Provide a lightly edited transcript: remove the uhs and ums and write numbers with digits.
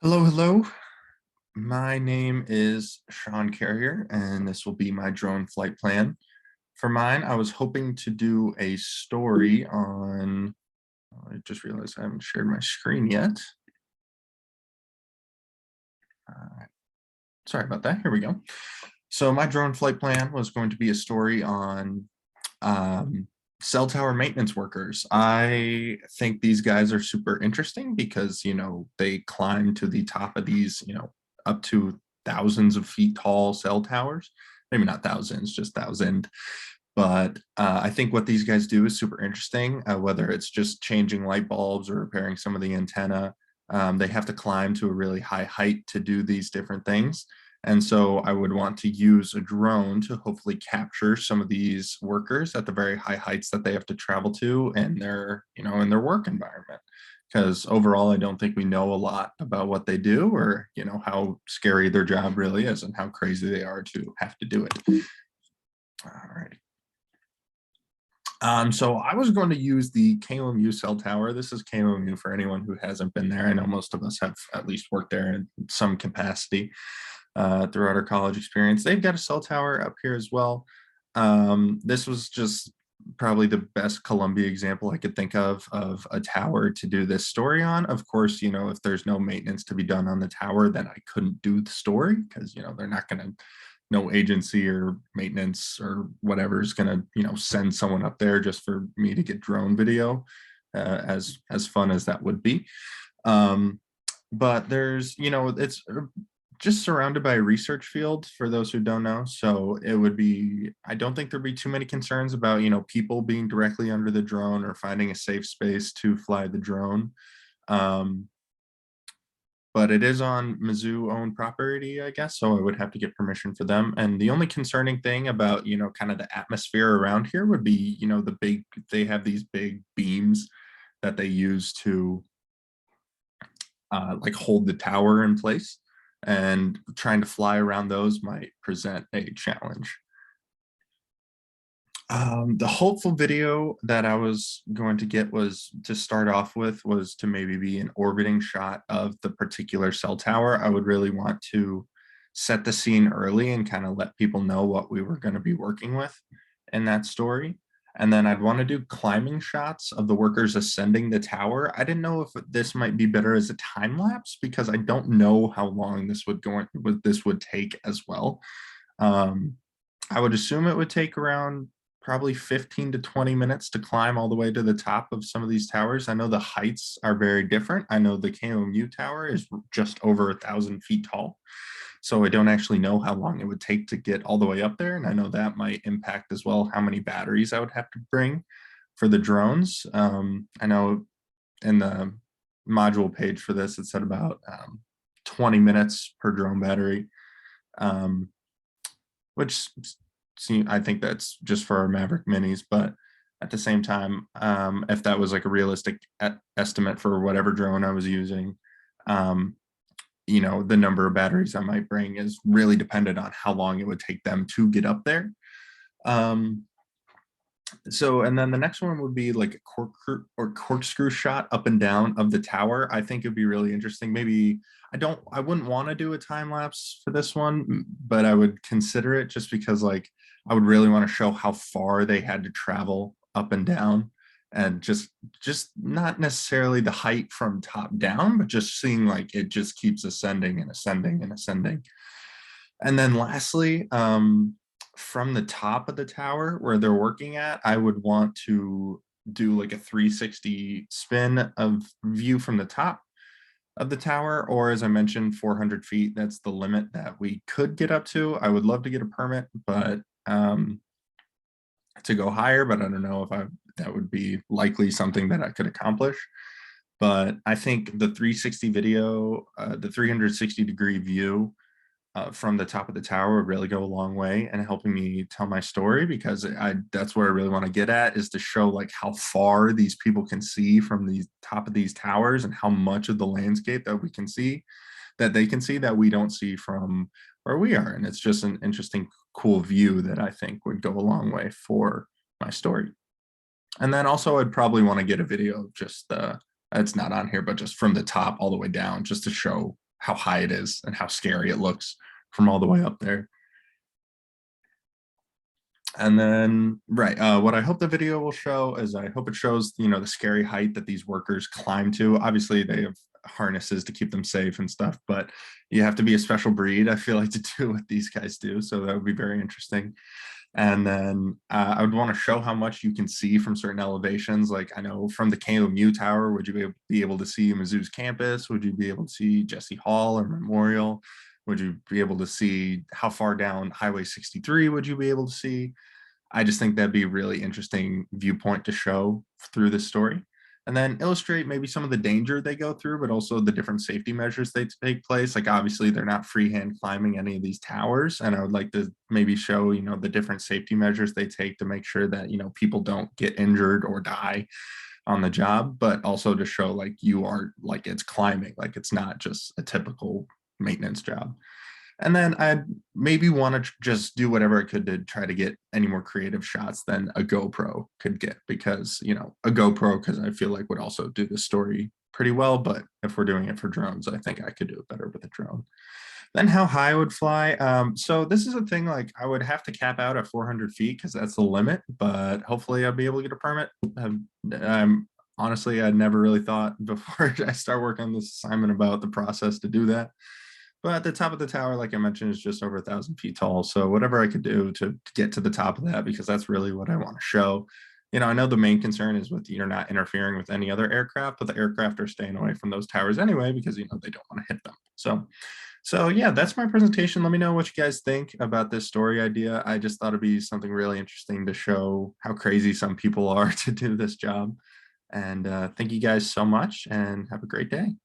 Hello, hello. My name is Sean Carrier, and this will be my drone flight plan. For mine, I was hoping to do a story on, I just realized I haven't shared my screen yet. Uh, Sorry about that. Here we go. So my drone flight plan was going to be a story on um, cell tower maintenance workers. I think these guys are super interesting because, they climb to the top of these, up to thousands of feet tall cell towers. Maybe not thousands, just thousand. But I think what these guys do is super interesting, whether it's just changing light bulbs or repairing some of the antenna. They have to climb to a really high height to do these different things. And so I would want to use a drone to hopefully capture some of these workers at the very high heights that they have to travel to in their work environment. Because overall, I don't think we know a lot about what they do or, how scary their job really is and how crazy they are to have to do it. All right. So I was going to use the KOMU cell tower. This is KOMU for anyone who hasn't been there. I know most of us have at least worked there in some capacity throughout our college experience. They've got a cell tower up here as well. This was just probably the best Columbia example I could think of a tower to do this story on. Of course, if there's no maintenance to be done on the tower, then I couldn't do the story because, they're not going to no agency or maintenance or whatever is going to send someone up there just for me to get drone video, as fun as that would be. But there's it's just surrounded by a research field for those who don't know, so it would be, I don't think there'd be too many concerns about people being directly under the drone or finding a safe space to fly the drone. um, but it is on Mizzou owned property, I guess. So I would have to get permission for them. And the only concerning thing about, kind of the atmosphere around here would be, they have these big beams that they use to like hold the tower in place. And trying to fly around those might present a challenge. The hopeful video that I was going to get was to start off with was to maybe be an orbiting shot of the particular cell tower. I would really want to set the scene early and kind of let people know what we were going to be working with in that story. And then I'd want to do climbing shots of the workers ascending the tower. I didn't know if this might be better as a time lapse because I don't know how long this would take as well. Um, I would assume it would take around probably 15 to 20 minutes to climb all the way to the top of some of these towers. I know the heights are very different. I know the KOMU tower is just over 1,000 feet tall. So I don't actually know how long it would take to get all the way up there. And I know that might impact as well how many batteries I would have to bring for the drones. I know in the module page for this, it said about 20 minutes per drone battery, which I think that's just for our Maverick minis, but at the same time, if that was like a realistic estimate for whatever drone I was using, um, the number of batteries I might bring is really dependent on how long it would take them to get up there. Um, so, and then the next one would be like a corkscrew shot up and down of the tower. I think it'd be really interesting. Maybe I wouldn't want to do a time lapse for this one, but I would consider it just because like I would really want to show how far they had to travel up and down, and just not necessarily the height from top down, but just seeing like it just keeps ascending and ascending and ascending. And then lastly, from the top of the tower where they're working at, I would want to do like a 360 spin of view from the top of the tower, or as I mentioned, 400 feet. That's the limit that we could get up to. I would love to get a permit, but to go higher, but I don't know if that would be likely something that I could accomplish. But I think the 360 video, the 360-degree view from the top of the tower would really go a long way in helping me tell my story, because that's where I really want to get at, is to show like how far these people can see from the top of these towers and how much of the landscape that we can see that they can see that we don't see from where we are. And it's just an interesting, cool view that I think would go a long way for my story. And then also I'd probably want to get a video of just it's not on here, but just from the top all the way down, just to show how high it is and how scary it looks from all the way up there. And then, right, what I hope the video will show is I hope it shows, the scary height that these workers climb to. Obviously, they have harnesses to keep them safe and stuff, but you have to be a special breed, I feel like, to do what these guys do. So that would be very interesting. And then I would want to show how much you can see from certain elevations. Like I know from the KOMU tower, would you be able to see Mizzou's campus? Would you be able to see Jesse Hall or Memorial? Would you be able to see how far down Highway 63 would you be able to see? I just think that'd be a really interesting viewpoint to show through this story. And then illustrate maybe some of the danger they go through, but also the different safety measures they take place. Like obviously they're not freehand climbing any of these towers. And I would like to maybe show, the different safety measures they take to make sure that, people don't get injured or die on the job, but also to show like you are like it's climbing, like it's not just a typical maintenance job. And then I'd maybe want to just do whatever I could to try to get any more creative shots than a GoPro could get, because, a GoPro, because I feel like would also do the story pretty well. But if we're doing it for drones, I think I could do it better with a drone. Then how high I would fly. So this is a thing, like I would have to cap out at 400 feet because that's the limit, but hopefully I'll be able to get a permit. I'm honestly, I never really thought before I start working on this assignment about the process to do that. But at the top of the tower, like I mentioned, is just over 1,000 feet tall. So whatever I could do to get to the top of that, because that's really what I want to show. I know the main concern is with you're not interfering with any other aircraft, but the aircraft are staying away from those towers anyway, because they don't want to hit them. So yeah, that's my presentation. Let me know what you guys think about this story idea. I just thought it'd be something really interesting to show how crazy some people are to do this job. And thank you guys so much and have a great day.